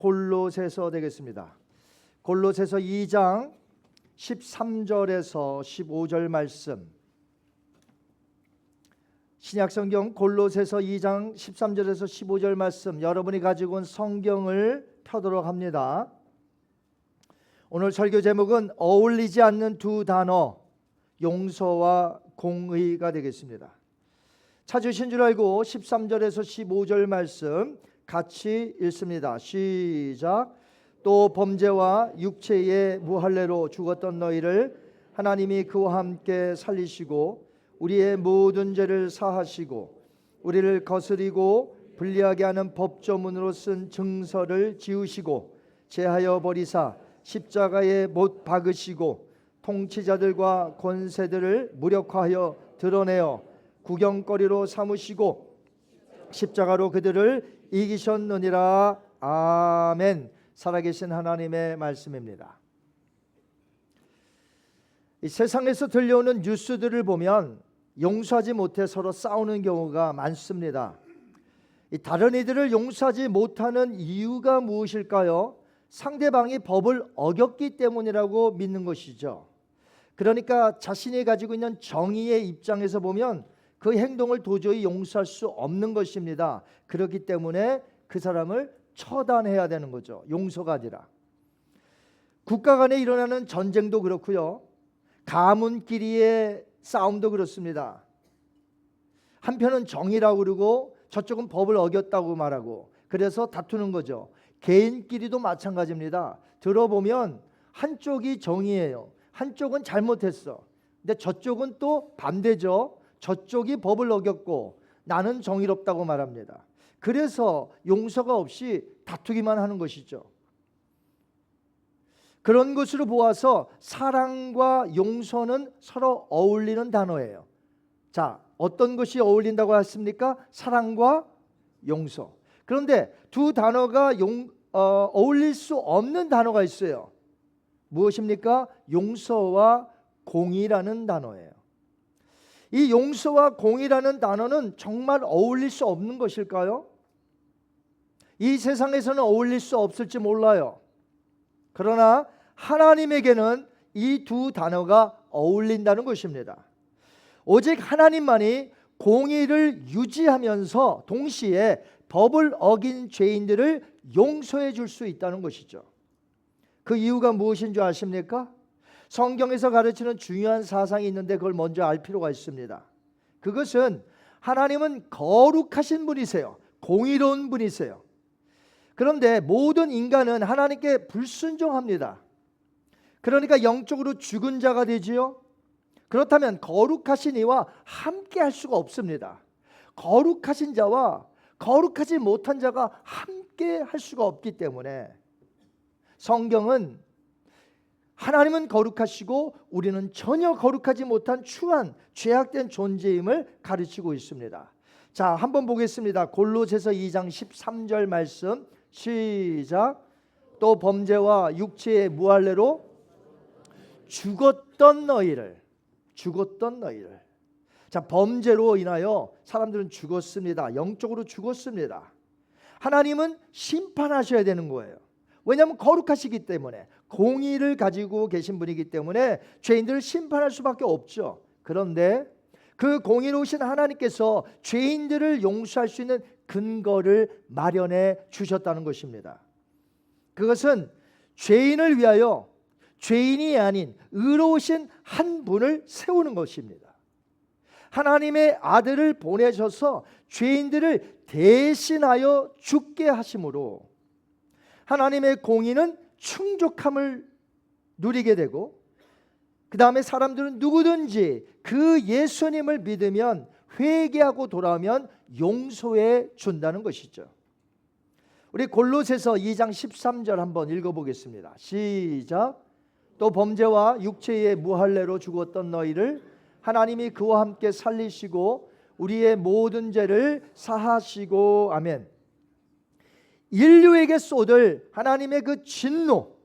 골로새서 되겠습니다. 골로새서 2장 13절에서 15절 말씀, 신약성경 골로새서 2장 13절에서 15절 말씀, 여러분이 가지고 온 성경을 펴도록 합니다. 오늘 설교 제목은 어울리지 않는 두 단어, 용서와 공의가 되겠습니다. 찾으신 줄 알고 13절에서 15절 말씀 같이 읽습니다. 시작. 또 범죄와 육체의 무할례로 죽었던 너희를 하나님이 그와 함께 살리시고 우리의 모든 죄를 사하시고 우리를 거스리고 불리하게 하는 법조문으로 쓴 증서를 지우시고 제하여 버리사 십자가에 못 박으시고 통치자들과 권세들을 무력화하여 드러내어 구경거리로 삼으시고 십자가로 그들을 이기셨느니라. 아멘. 살아계신 하나님의 말씀입니다. 이 세상에서 들려오는 뉴스들을 보면 용서하지 못해 서로 싸우는 경우가 많습니다. 다른 이들을 용서하지 못하는 이유가 무엇일까요? 상대방이 법을 어겼기 때문이라고 믿는 것이죠. 그러니까 자신이 가지고 있는 정의의 입장에서 보면 그 행동을 도저히 용서할 수 없는 것입니다. 그렇기 때문에 그 사람을 처단해야 되는 거죠. 용서가 아니라. 국가 간에 일어나는 전쟁도 그렇고요. 가문끼리의 싸움도 그렇습니다. 한편은 정의라고 그러고 저쪽은 법을 어겼다고 말하고 그래서 다투는 거죠. 개인끼리도 마찬가지입니다. 들어보면 한쪽이 정의예요. 한쪽은 잘못했어. 근데 저쪽은 또 반대죠. 저쪽이 법을 어겼고 나는 정의롭다고 말합니다. 그래서 용서가 없이 다투기만 하는 것이죠. 그런 것으로 보아서 사랑과 용서는 서로 어울리는 단어예요. 자, 어떤 것이 어울린다고 했습니까? 사랑과 용서. 그런데 두 단어가 어울릴 수 없는 단어가 있어요. 무엇입니까? 용서와 공의라는 단어예요. 이 용서와 공의라는 단어는 정말 어울릴 수 없는 것일까요? 이 세상에서는 어울릴 수 없을지 몰라요. 그러나 하나님에게는 이 두 단어가 어울린다는 것입니다. 오직 하나님만이 공의를 유지하면서 동시에 법을 어긴 죄인들을 용서해 줄 수 있다는 것이죠. 그 이유가 무엇인 줄 아십니까? 성경에서 가르치는 중요한 사상이 있는데 그걸 먼저 알 필요가 있습니다. 그것은 하나님은 거룩하신 분이세요. 공의로운 분이세요. 그런데 모든 인간은 하나님께 불순종합니다. 그러니까 영적으로 죽은 자가 되지요. 그렇다면 거룩하신 이와 함께 할 수가 없습니다. 거룩하신 자와 거룩하지 못한 자가 함께 할 수가 없기 때문에 성경은 하나님은 거룩하시고 우리는 전혀 거룩하지 못한 추한 죄악된 존재임을 가르치고 있습니다. 자, 한번 보겠습니다. 골로새서 2장 13절 말씀 시작. 또 범죄와 육체의 무할례로 죽었던 너희를. 자, 범죄로 인하여 사람들은 죽었습니다. 영적으로 죽었습니다. 하나님은 심판하셔야 되는 거예요. 왜냐하면 거룩하시기 때문에, 공의를 가지고 계신 분이기 때문에 죄인들을 심판할 수밖에 없죠. 그런데 그 공의로우신 하나님께서 죄인들을 용서할 수 있는 근거를 마련해 주셨다는 것입니다. 그것은 죄인을 위하여 죄인이 아닌 의로우신 한 분을 세우는 것입니다. 하나님의 아들을 보내셔서 죄인들을 대신하여 죽게 하심으로 하나님의 공의는 충족함을 누리게 되고, 그 다음에 사람들은 누구든지 그 예수님을 믿으면, 회개하고 돌아오면 용서해 준다는 것이죠. 우리 골로새서 2장 13절 한번 읽어보겠습니다. 시작. 또 범죄와 육체의 무할례로 죽었던 너희를 하나님이 그와 함께 살리시고 우리의 모든 죄를 사하시고. 아멘. 인류에게 쏟을 하나님의 그 진노,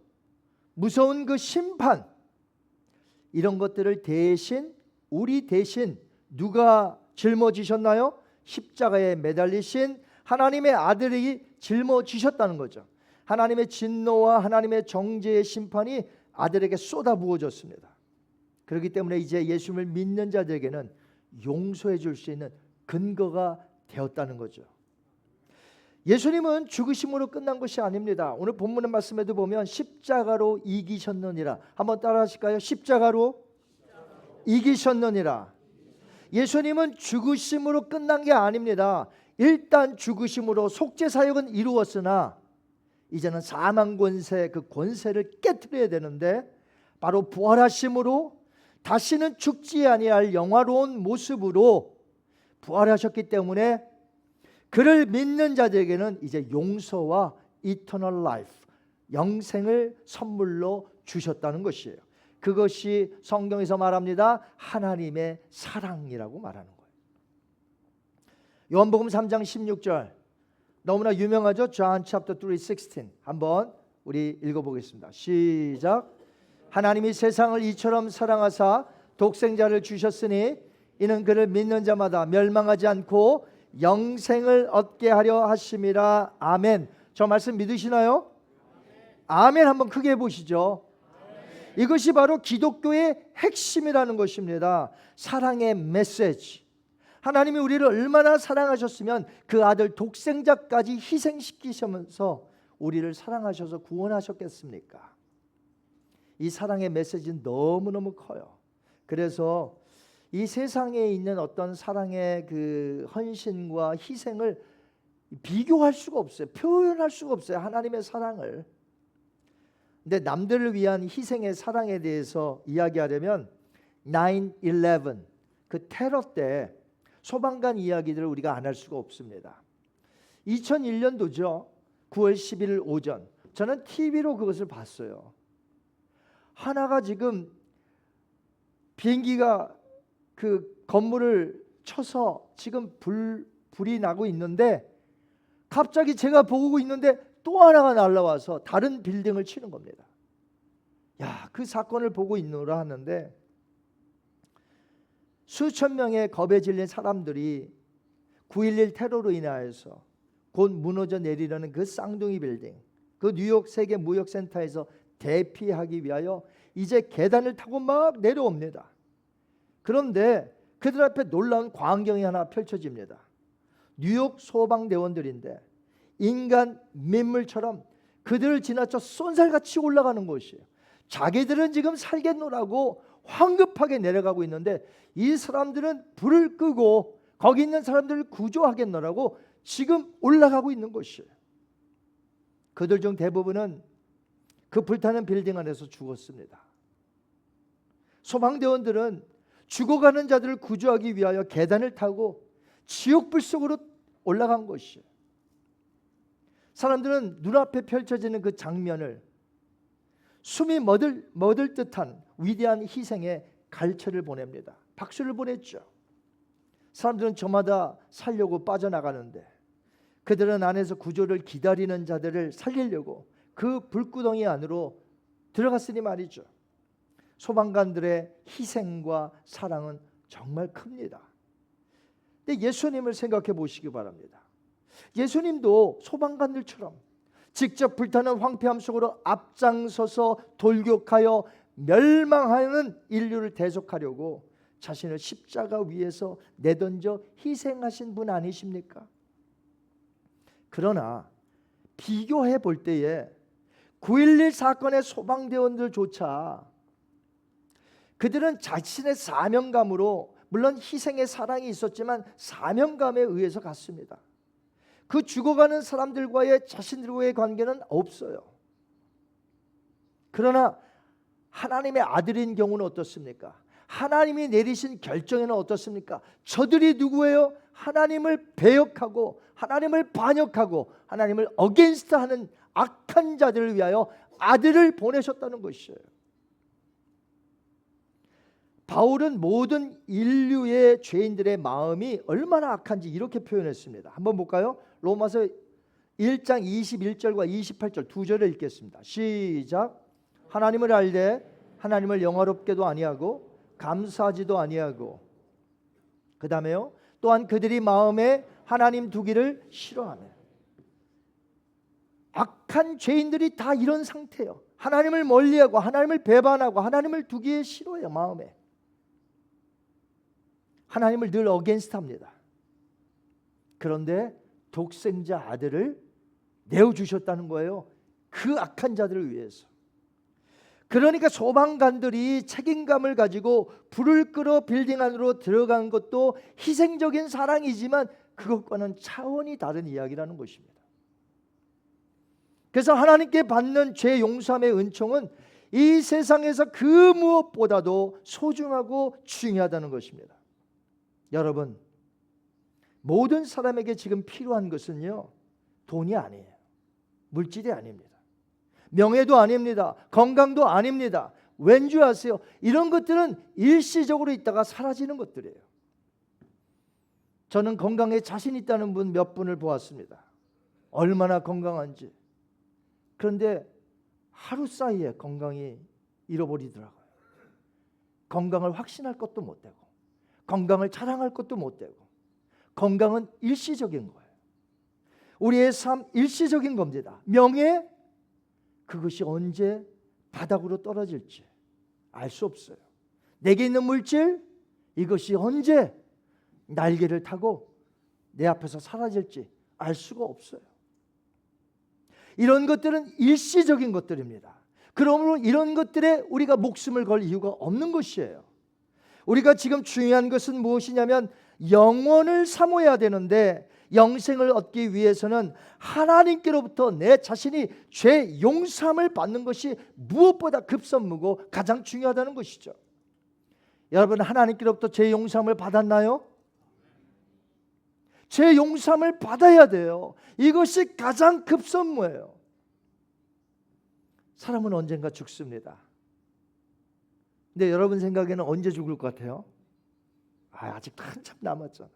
무서운 그 심판, 이런 것들을 대신, 우리 대신 누가 짊어지셨나요? 십자가에 매달리신 하나님의 아들이 짊어지셨다는 거죠. 하나님의 진노와 하나님의 정죄의 심판이 아들에게 쏟아부어졌습니다. 그렇기 때문에 이제 예수님을 믿는 자들에게는 용서해 줄 수 있는 근거가 되었다는 거죠. 예수님은 죽으심으로 끝난 것이 아닙니다. 오늘 본문의 말씀에도 보면 십자가로 이기셨느니라. 한번 따라 하실까요? 십자가로 이기셨느니라. 예수님은 죽으심으로 끝난 게 아닙니다. 일단 죽으심으로 속죄 사역은 이루었으나 이제는 사망 권세, 그 권세를 깨트려야 되는데 바로 부활하심으로 다시는 죽지 아니할 영화로운 모습으로 부활하셨기 때문에 그를 믿는 자들에게는 이제 용서와 eternal life, 영생을 선물로 주셨다는 것이에요. 그것이 성경에서 말합니다. 하나님의 사랑이라고 말하는 거예요. 요한복음 3장 16절 너무나 유명하죠. John chapter 3:16 한번 우리 읽어보겠습니다. 시작. 하나님이 세상을 이처럼 사랑하사 독생자를 주셨으니 이는 그를 믿는 자마다 멸망하지 않고 영생을 얻게 하려 하심이라. 아멘. 저 말씀 믿으시나요? 아멘. 한번 크게 해보시죠. 이것이 바로 기독교의 핵심이라는 것입니다. 사랑의 메시지. 하나님이 우리를 얼마나 사랑하셨으면 그 아들 독생자까지 희생시키시면서 우리를 사랑하셔서 구원하셨겠습니까? 이 사랑의 메시지는 너무너무 커요. 그래서 이 세상에 있는 어떤 사랑의 그 헌신과 희생을 비교할 수가 없어요. 표현할 수가 없어요. 하나님의 사랑을. 근데 남들을 위한 희생의 사랑에 대해서 이야기하려면 9/11 그 테러 때 소방관 이야기들을 우리가 안 할 수가 없습니다. 2001년도죠. 9월 11일 오전 저는 TV로 그것을 봤어요. 하나가 지금 비행기가 그 건물을 쳐서 지금 불이 나고 있는데 갑자기 제가 보고 있는데 또 하나가 날아와서 다른 빌딩을 치는 겁니다. 야, 그 사건을 보고 있노라 하는데 수천 명의 겁에 질린 사람들이 9.11 테러로 인하여서 곧 무너져 내리려는 그 쌍둥이 빌딩, 그 뉴욕 세계 무역센터에서 대피하기 위하여 이제 계단을 타고 막 내려옵니다. 그런데 그들 앞에 놀라운 광경이 하나 펼쳐집니다. 뉴욕 소방대원들인데 인간 민물처럼 그들을 지나쳐 쏜살같이 올라가는 것이에요. 자기들은 지금 살겠노라고 황급하게 내려가고 있는데 이 사람들은 불을 끄고 거기 있는 사람들을 구조하겠노라고 지금 올라가고 있는 것이에요. 그들 중 대부분은 그 불타는 빌딩 안에서 죽었습니다. 소방대원들은 죽어가는 자들을 구조하기 위하여 계단을 타고 지옥불 속으로 올라간 것이에요. 사람들은 눈앞에 펼쳐지는 그 장면을 숨이 멎을 듯한 위대한 희생에 갈채를 보냅니다. 박수를 보냈죠. 사람들은 저마다 살려고 빠져나가는데 그들은 안에서 구조를 기다리는 자들을 살리려고 그 불구덩이 안으로 들어갔으니 말이죠. 소방관들의 희생과 사랑은 정말 큽니다. 근데 예수님을 생각해 보시기 바랍니다. 예수님도 소방관들처럼 직접 불타는 황폐함 속으로 앞장서서 돌격하여 멸망하는 인류를 대속하려고 자신을 십자가 위에서 내던져 희생하신 분 아니십니까? 그러나 비교해 볼 때에 9.11 사건의 소방대원들조차 그들은 자신의 사명감으로 물론 희생의 사랑이 있었지만 사명감에 의해서 갔습니다. 그 죽어가는 사람들과의 자신들과의 관계는 없어요. 그러나 하나님의 아들인 경우는 어떻습니까? 하나님이 내리신 결정에는 어떻습니까? 저들이 누구예요? 하나님을 배역하고 하나님을 반역하고 하나님을 어게인스트하는 악한 자들을 위하여 아들을 보내셨다는 것이에요. 바울은 모든 인류의 죄인들의 마음이 얼마나 악한지 이렇게 표현했습니다. 한번 볼까요? 로마서 1장 21절과 28절 두 절을 읽겠습니다. 시작. 하나님을 알되 하나님을 영화롭게도 아니하고 감사하지도 아니하고 그 다음에요 또한 그들이 마음에 하나님 두기를 싫어하며 악한 죄인들이 다 이런 상태예요. 하나님을 멀리하고 하나님을 배반하고 하나님을 두기에 싫어해요. 마음에 하나님을 늘 어게인스트합니다. 그런데 독생자 아들을 내어주셨다는 거예요. 그 악한 자들을 위해서. 그러니까 소방관들이 책임감을 가지고 불을 끄러 빌딩 안으로 들어간 것도 희생적인 사랑이지만 그것과는 차원이 다른 이야기라는 것입니다. 그래서 하나님께 받는 죄 용서함의 은총은 이 세상에서 그 무엇보다도 소중하고 중요하다는 것입니다. 여러분, 모든 사람에게 지금 필요한 것은요, 돈이 아니에요. 물질이 아닙니다. 명예도 아닙니다. 건강도 아닙니다. 왠지 아세요? 이런 것들은 일시적으로 있다가 사라지는 것들이에요. 저는 건강에 자신 있다는 분 몇 분을 보았습니다. 얼마나 건강한지. 그런데 하루 사이에 건강이 잃어버리더라고요. 건강을 확신할 것도 못 되고 건강을 자랑할 것도 못 되고 건강은 일시적인 거예요. 우리의 삶 일시적인 겁니다. 명예, 그것이 언제 바닥으로 떨어질지 알 수 없어요. 내게 있는 물질, 이것이 언제 날개를 타고 내 앞에서 사라질지 알 수가 없어요. 이런 것들은 일시적인 것들입니다. 그러므로 이런 것들에 우리가 목숨을 걸 이유가 없는 것이에요. 우리가 지금 중요한 것은 무엇이냐면 영원을 사모해야 되는데 영생을 얻기 위해서는 하나님께로부터 내 자신이 죄 용서함을 받는 것이 무엇보다 급선무고 가장 중요하다는 것이죠. 여러분, 하나님께로부터 죄 용서함을 받았나요? 죄 용서함을 받아야 돼요. 이것이 가장 급선무예요. 사람은 언젠가 죽습니다. 근데 여러분 생각에는 언제 죽을 것 같아요? 아직 한참 남았잖아요.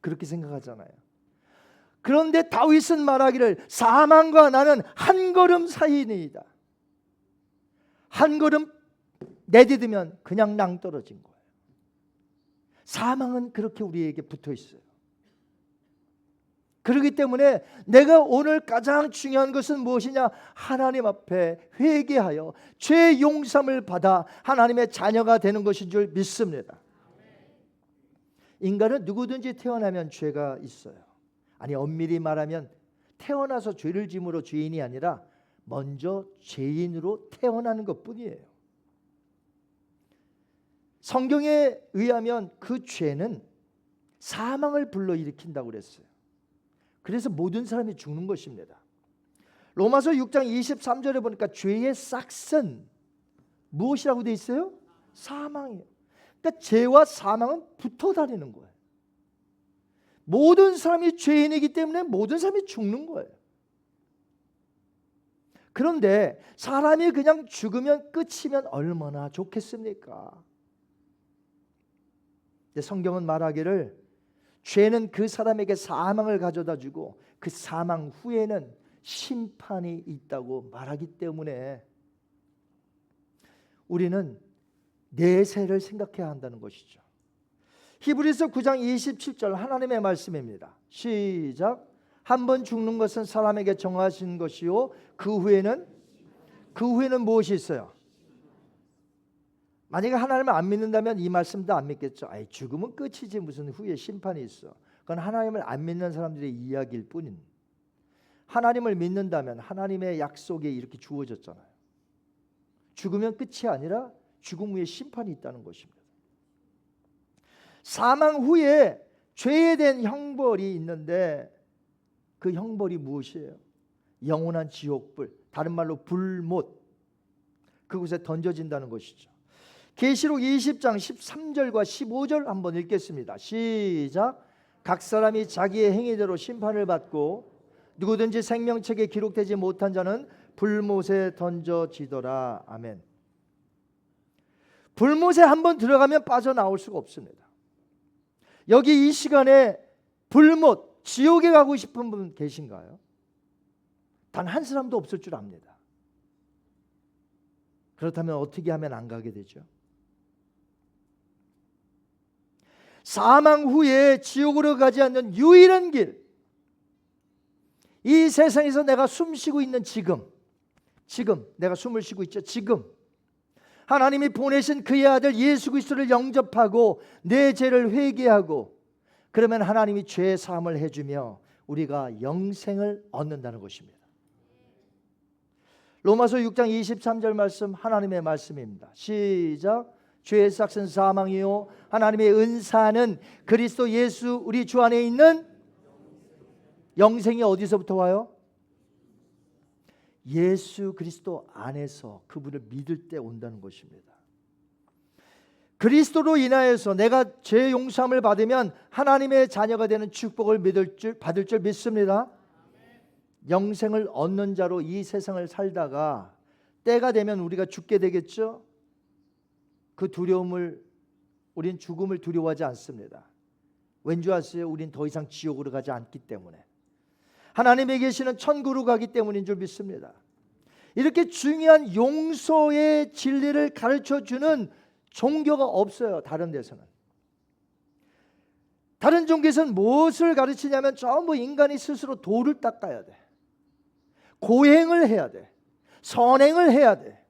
그렇게 생각하잖아요. 그런데 다윗은 말하기를 사망과 나는 한 걸음 사이이니이다. 한 걸음 내디디면 그냥 낭떠러진 거예요. 사망은 그렇게 우리에게 붙어 있어요. 그렇기 때문에 내가 오늘 가장 중요한 것은 무엇이냐? 하나님 앞에 회개하여 죄 용서함을 받아 하나님의 자녀가 되는 것인 줄 믿습니다. 인간은 누구든지 태어나면 죄가 있어요. 아니, 엄밀히 말하면 태어나서 죄를 짐으로 죄인이 아니라 먼저 죄인으로 태어나는 것뿐이에요. 성경에 의하면 그 죄는 사망을 불러일으킨다고 그랬어요. 그래서 모든 사람이 죽는 것입니다. 로마서 6장 23절에 보니까 죄의 싹은 무엇이라고 되어 있어요? 사망이에요. 그러니까 죄와 사망은 붙어 다니는 거예요. 모든 사람이 죄인이기 때문에 모든 사람이 죽는 거예요. 그런데 사람이 그냥 죽으면 끝이면 얼마나 좋겠습니까? 근데 성경은 말하기를 죄는 그 사람에게 사망을 가져다 주고 그 사망 후에는 심판이 있다고 말하기 때문에 우리는 내세를 생각해야 한다는 것이죠. 히브리서 9장 27절 하나님의 말씀입니다. 시작. 한 번 죽는 것은 사람에게 정하신 것이요 그 후에는 무엇이 있어요? 만약에 하나님을 안 믿는다면 이 말씀도 안 믿겠죠. 죽으면 끝이지 무슨 후에 심판이 있어. 그건 하나님을 안 믿는 사람들의 이야기일 뿐인. 하나님을 믿는다면 하나님의 약속이 이렇게 주어졌잖아요. 죽으면 끝이 아니라 죽음 후에 심판이 있다는 것입니다. 사망 후에 죄에 대한 형벌이 있는데 그 형벌이 무엇이에요? 영원한 지옥불, 다른 말로 불못, 그곳에 던져진다는 것이죠. 계시록 20장 13절과 15절 한번 읽겠습니다. 시작. 각 사람이 자기의 행위대로 심판을 받고 누구든지 생명책에 기록되지 못한 자는 불못에 던져지더라. 아멘. 불못에 한번 들어가면 빠져나올 수가 없습니다. 여기 이 시간에 불못, 지옥에 가고 싶은 분 계신가요? 단 한 사람도 없을 줄 압니다. 그렇다면 어떻게 하면 안 가게 되죠? 사망 후에 지옥으로 가지 않는 유일한 길, 이 세상에서 내가 숨 쉬고 있는 지금 내가 숨을 쉬고 있죠. 지금 하나님이 보내신 그의 아들 예수 그리스도를 영접하고 내 죄를 회개하고 그러면 하나님이 죄 사함을 해주며 우리가 영생을 얻는다는 것입니다. 로마서 6장 23절 말씀 하나님의 말씀입니다. 시작. 죄의 삭은 사망이요 하나님의 은사는 그리스도 예수 우리 주 안에 있는 영생이 어디서부터 와요? 예수 그리스도 안에서 그분을 믿을 때 온다는 것입니다. 그리스도로 인하여서 내가 죄 용서함을 받으면 하나님의 자녀가 되는 축복을 받을 줄 믿습니다. 영생을 얻는 자로 이 세상을 살다가 때가 되면 우리가 죽게 되겠죠. 그 두려움을 우린 죽음을 두려워하지 않습니다. 왠지 아세요? 우린 더 이상 지옥으로 가지 않기 때문에 하나님에 계시는 천국으로 가기 때문인 줄 믿습니다. 이렇게 중요한 용서의 진리를 가르쳐주는 종교가 없어요. 다른 데서는. 다른 종교에서는 무엇을 가르치냐면 전부 인간이 스스로 도를 닦아야 돼. 고행을 해야 돼. 선행을 해야 돼.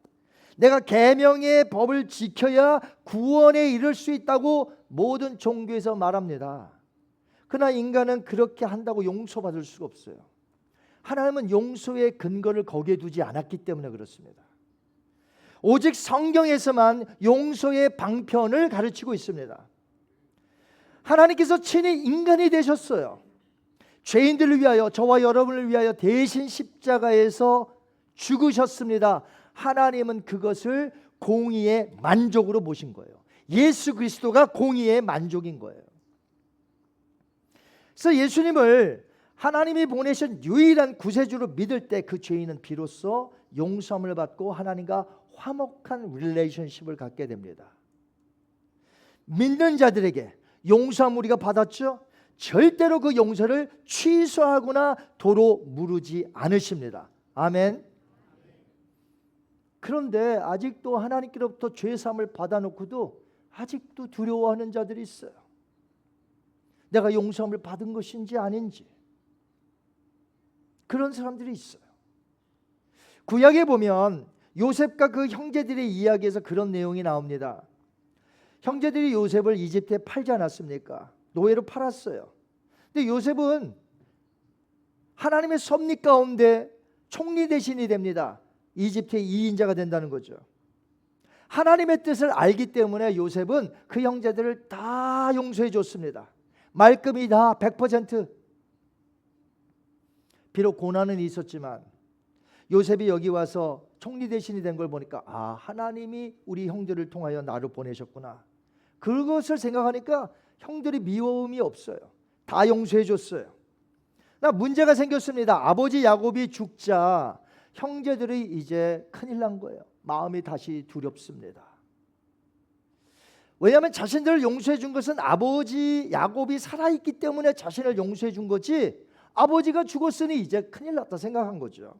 내가 계명의 법을 지켜야 구원에 이를 수 있다고 모든 종교에서 말합니다. 그러나 인간은 그렇게 한다고 용서받을 수가 없어요. 하나님은 용서의 근거를 거기에 두지 않았기 때문에 그렇습니다. 오직 성경에서만 용서의 방편을 가르치고 있습니다. 하나님께서 친히 인간이 되셨어요. 죄인들을 위하여 저와 여러분을 위하여 대신 십자가에서 죽으셨습니다. 하나님은 그것을 공의의 만족으로 보신 거예요. 예수 그리스도가 공의의 만족인 거예요. 그래서 예수님을 하나님이 보내신 유일한 구세주로 믿을 때 그 죄인은 비로소 용서함을 받고 하나님과 화목한 릴레이션십을 갖게 됩니다. 믿는 자들에게 용서함 우리가 받았죠? 절대로 그 용서를 취소하거나 도로 무르지 않으십니다. 아멘. 그런데 아직도 하나님께로부터 죄사함을 받아놓고도 아직도 두려워하는 자들이 있어요. 내가 용서함을 받은 것인지 아닌지. 그런 사람들이 있어요. 구약에 보면 요셉과 그 형제들의 이야기에서 그런 내용이 나옵니다. 형제들이 요셉을 이집트에 팔지 않았습니까? 노예로 팔았어요. 근데 요셉은 하나님의 섭리 가운데 총리 대신이 됩니다. 이집트의 2인자가 된다는 거죠. 하나님의 뜻을 알기 때문에 요셉은 그 형제들을 다 용서해 줬습니다. 말끔히 다 100%. 비록 고난은 있었지만 요셉이 여기 와서 총리 대신이 된 걸 보니까 아, 하나님이 우리 형들을 통하여 나를 보내셨구나. 그것을 생각하니까 형들이 미워움이 없어요. 다 용서해 줬어요. 나 문제가 생겼습니다. 아버지 야곱이 죽자 형제들이 이제 큰일 난 거예요. 마음이 다시 두렵습니다. 왜냐하면 자신들을 용서해 준 것은 아버지 야곱이 살아있기 때문에 자신을 용서해 준 거지, 아버지가 죽었으니 이제 큰일 났다 생각한 거죠.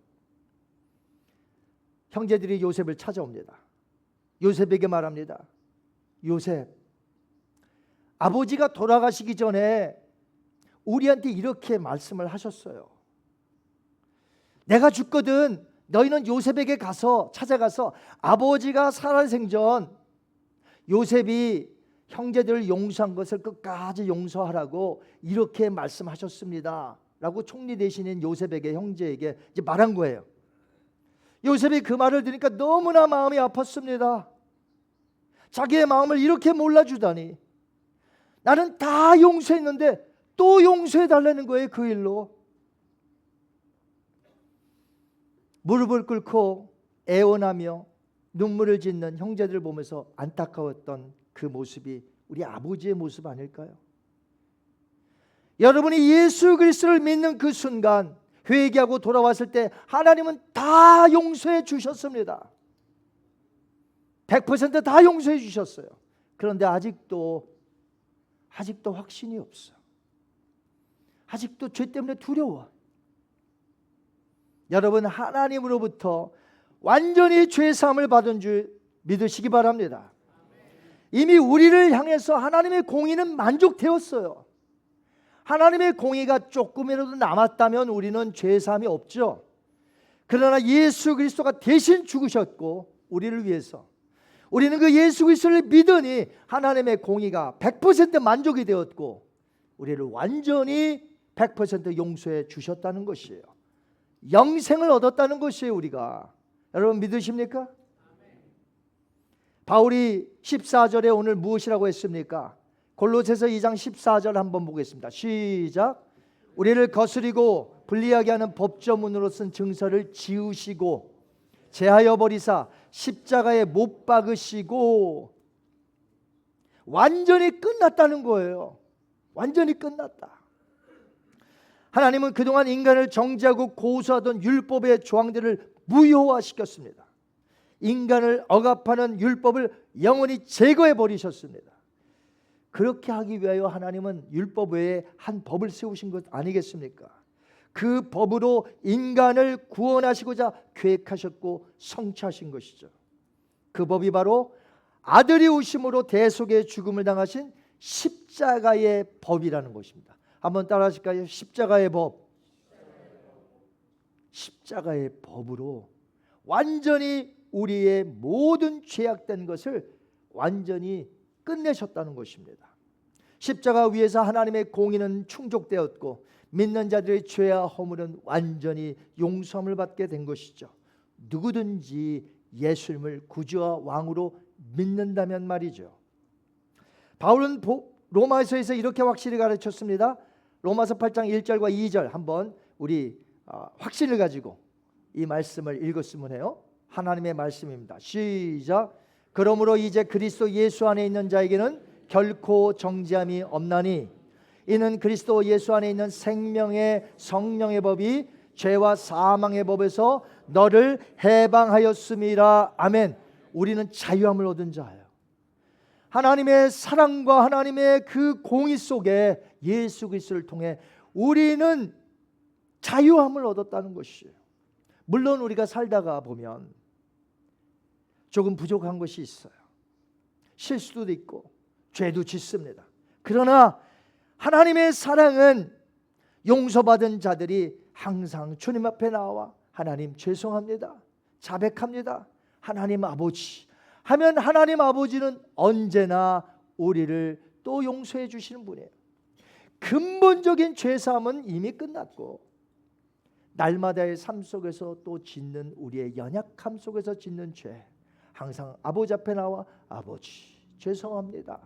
형제들이 요셉을 찾아옵니다. 요셉에게 말합니다. 요셉, 아버지가 돌아가시기 전에 우리한테 이렇게 말씀을 하셨어요. 내가 죽거든 너희는 요셉에게 찾아가서 아버지가 살아생전 요셉이 형제들을 용서한 것을 끝까지 용서하라고 이렇게 말씀하셨습니다 라고 총리 대신인 요셉에게, 형제에게 이제 말한 거예요. 요셉이 그 말을 들으니까 너무나 마음이 아팠습니다. 자기의 마음을 이렇게 몰라주다니. 나는 다 용서했는데 또 용서해 달라는 거예요. 그 일로 무릎을 꿇고 애원하며 눈물을 짓는 형제들을 보면서 안타까웠던 그 모습이 우리 아버지의 모습 아닐까요? 여러분이 예수 그리스도를 믿는 그 순간 회개하고 돌아왔을 때 하나님은 다 용서해 주셨습니다. 100%다 용서해 주셨어요. 그런데 아직도 확신이 없어. 아직도 죄 때문에 두려워. 여러분, 하나님으로부터 완전히 죄 사함을 받은 줄 믿으시기 바랍니다. 이미 우리를 향해서 하나님의 공의는 만족되었어요. 하나님의 공의가 조금이라도 남았다면 우리는 죄사함이 없죠. 그러나 예수 그리스도가 대신 죽으셨고 우리를 위해서, 우리는 그 예수 그리스도를 믿으니 하나님의 공의가 100% 만족이 되었고 우리를 완전히 100% 용서해 주셨다는 것이에요. 영생을 얻었다는 것이에요. 우리가, 여러분 믿으십니까? 바울이 14절에 오늘 무엇이라고 했습니까? 골로새서 2장 14절 한번 보겠습니다. 시작. 우리를 거스리고 불리하게 하는 법조문으로 쓴 증서를 지우시고 제하여 버리사 십자가에 못 박으시고. 완전히 끝났다는 거예요. 완전히 끝났다. 하나님은 그동안 인간을 정죄하고 고소하던 율법의 조항들을 무효화시켰습니다. 인간을 억압하는 율법을 영원히 제거해 버리셨습니다. 그렇게 하기 위하여 하나님은 율법 외에 한 법을 세우신 것 아니겠습니까? 그 법으로 인간을 구원하시고자 계획하셨고 성취하신 것이죠. 그 법이 바로 아들이 오심으로 대속의 죽음을 당하신 십자가의 법이라는 것입니다. 한번 따라 하실까요? 십자가의 법. 십자가의 법으로 완전히 우리의 모든 죄악된 것을 완전히 끝내셨다는 것입니다. 십자가 위에서 하나님의 공의는 충족되었고 믿는 자들의 죄와 허물은 완전히 용서함을 받게 된 것이죠. 누구든지 예수님을 구주와 왕으로 믿는다면 말이죠. 바울은 로마서에서 이렇게 확실히 가르쳤습니다. 로마서 8장 1절과 2절 한번 우리 확신을 가지고 이 말씀을 읽었으면 해요. 하나님의 말씀입니다. 시작. 그러므로 이제 그리스도 예수 안에 있는 자에게는 결코 정죄함이 없나니 이는 그리스도 예수 안에 있는 생명의 성령의 법이 죄와 사망의 법에서 너를 해방하였음이라. 아멘. 우리는 자유함을 얻은 자예요. 하나님의 사랑과 하나님의 그 공의 속에 예수 그리스도를 통해 우리는 자유함을 얻었다는 것이에요. 물론 우리가 살다가 보면 조금 부족한 것이 있어요. 실수도 있고 죄도 짓습니다. 그러나 하나님의 사랑은 용서받은 자들이 항상 주님 앞에 나와 하나님 죄송합니다, 자백합니다, 하나님 아버지 하면 하나님 아버지는 언제나 우리를 또 용서해 주시는 분이에요. 근본적인 죄사함은 이미 끝났고 날마다의 삶 속에서 또 짓는 우리의 연약함 속에서 짓는 죄, 항상 아버지 앞에 나와 아버지 죄송합니다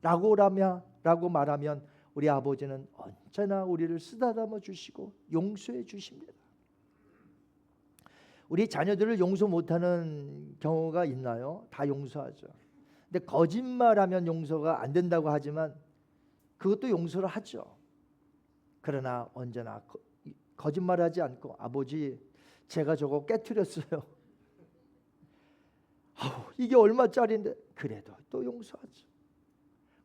라고 말하면 우리 아버지는 언제나 우리를 쓰다듬어 주시고 용서해 주십니다. 우리 자녀들을 용서 못하는 경우가 있나요? 다 용서하죠. 근데 거짓말하면 용서가 안 된다고 하지만 그것도 용서를 하죠. 그러나 언제나 거짓말하지 않고 아버지 제가 저거 깨트렸어요. 이게 얼마짜리인데 그래도 또 용서하죠.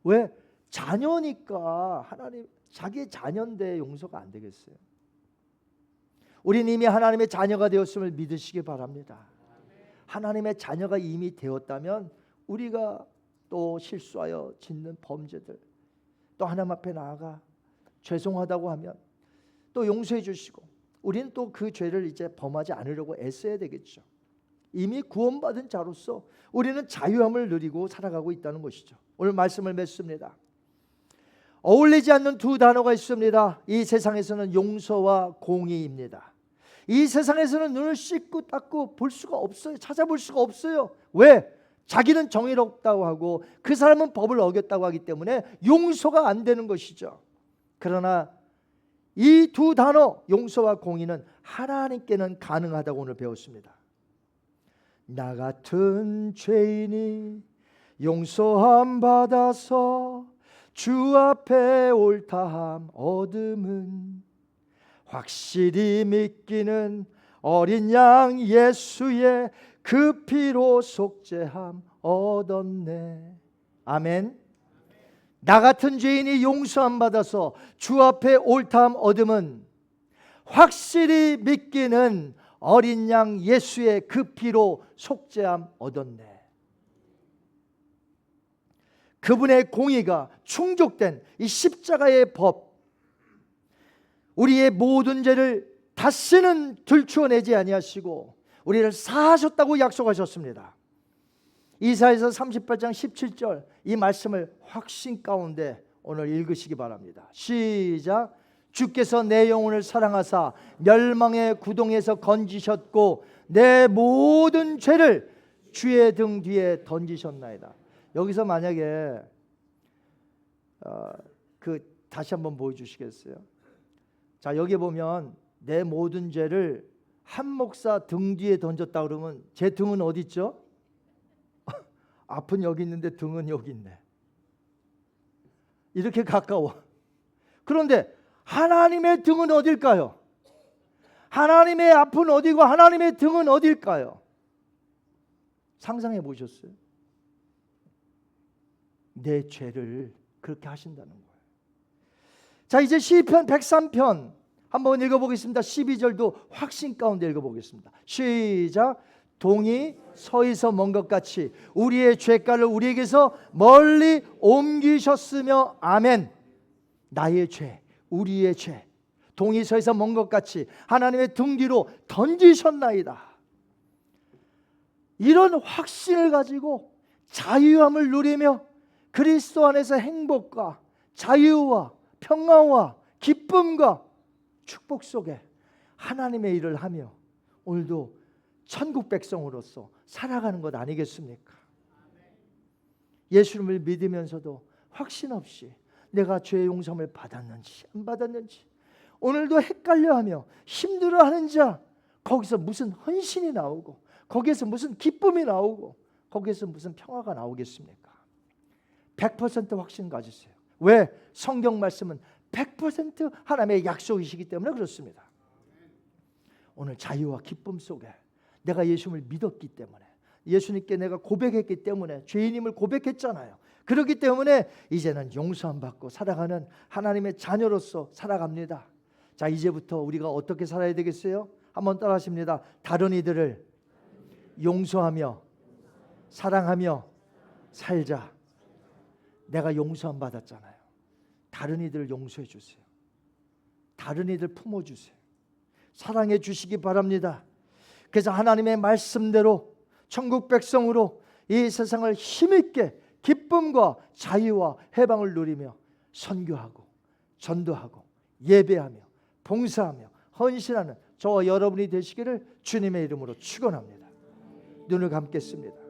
왜? 자녀니까. 하나님 자기 자녀인데 용서가 안 되겠어요? 우리는 이미 하나님의 자녀가 되었음을 믿으시기 바랍니다. 하나님의 자녀가 이미 되었다면 우리가 또 실수하여 짓는 범죄들 또 하나님 앞에 나아가 죄송하다고 하면 또 용서해 주시고 우리는 또 그 죄를 이제 범하지 않으려고 애써야 되겠죠. 이미 구원받은 자로서 우리는 자유함을 누리고 살아가고 있다는 것이죠. 오늘 말씀을 맺습니다. 어울리지 않는 두 단어가 있습니다. 이 세상에서는 용서와 공의입니다. 이 세상에서는 눈을 씻고 닦고 볼 수가 없어요. 찾아볼 수가 없어요. 왜? 자기는 정의롭다고 하고 그 사람은 법을 어겼다고 하기 때문에 용서가 안 되는 것이죠. 그러나 이 두 단어 용서와 공의는 하나님께는 가능하다고 오늘 배웠습니다. 나 같은 죄인이 용서함 받아서 주 앞에 옳다함 얻음은 확실히 믿기는 어린 양 예수의 그 피로 속죄함 얻었네. 아멘. 나 같은 죄인이 용서함 받아서 주 앞에 옳다함 얻음은 확실히 믿기는 어린 양 예수의 그 피로 속죄함 얻었네. 그분의 공의가 충족된 이 십자가의 법, 우리의 모든 죄를 다시는 들추어내지 아니하시고 우리를 사하셨다고 약속하셨습니다. 이사야서 38장 17절 이 말씀을 확신 가운데 오늘 읽으시기 바랍니다. 시작. 주께서 내 영혼을 사랑하사 멸망의 구덩이에서 건지셨고 내 모든 죄를 주의 등 뒤에 던지셨나이다. 여기서 만약에 다시 한번 보여주시겠어요? 자, 여기 보면 내 모든 죄를 한 목사 등 뒤에 던졌다 그러면 제 등은 어디 있죠? 앞은 여기 있는데 등은 여기 있네. 이렇게 가까워. 그런데 하나님의 등은 어딜까요? 하나님의 앞은 어디고 하나님의 등은 어딜까요? 상상해 보셨어요? 내 죄를 그렇게 하신다는 거예요. 자, 이제 시편 103편 한번 읽어보겠습니다. 12절도 확신 가운데 읽어보겠습니다. 시작. 동이 서에서 먼 것 같이 우리의 죄가를 우리에게서 멀리 옮기셨으며 아멘. 나의 죄, 우리의 죄, 동이 서에서 먼 것 같이 하나님의 등 뒤로 던지셨나이다. 이런 확신을 가지고 자유함을 누리며 그리스도 안에서 행복과 자유와 평화와 기쁨과 축복 속에 하나님의 일을 하며 오늘도 천국 백성으로서 살아가는 것 아니겠습니까? 예수님을 믿으면서도 확신 없이 내가 죄의 용서를 받았는지 안 받았는지 오늘도 헷갈려하며 힘들어하는 자, 거기서 무슨 헌신이 나오고 거기에서 무슨 기쁨이 나오고 거기에서 무슨 평화가 나오겠습니까? 100% 확신 가지세요. 왜? 성경 말씀은 100% 하나님의 약속이시기 때문에 그렇습니다. 오늘 자유와 기쁨 속에 내가 예수님을 믿었기 때문에, 예수님께 내가 고백했기 때문에, 죄인임을 고백했잖아요. 그렇기 때문에 이제는 용서함 받고 살아가는 하나님의 자녀로서 살아갑니다. 자, 이제부터 우리가 어떻게 살아야 되겠어요? 한번 따라하십니다. 다른 이들을 용서하며 사랑하며 살자. 내가 용서함 받았잖아요. 다른 이들을 용서해 주세요. 다른 이들 품어주세요. 사랑해 주시기 바랍니다. 그래서 하나님의 말씀대로 천국 백성으로 이 세상을 힘있게 기쁨과 자유와 해방을 누리며 선교하고 전도하고 예배하며 봉사하며 헌신하는 저와 여러분이 되시기를 주님의 이름으로 축원합니다. 눈을 감겠습니다.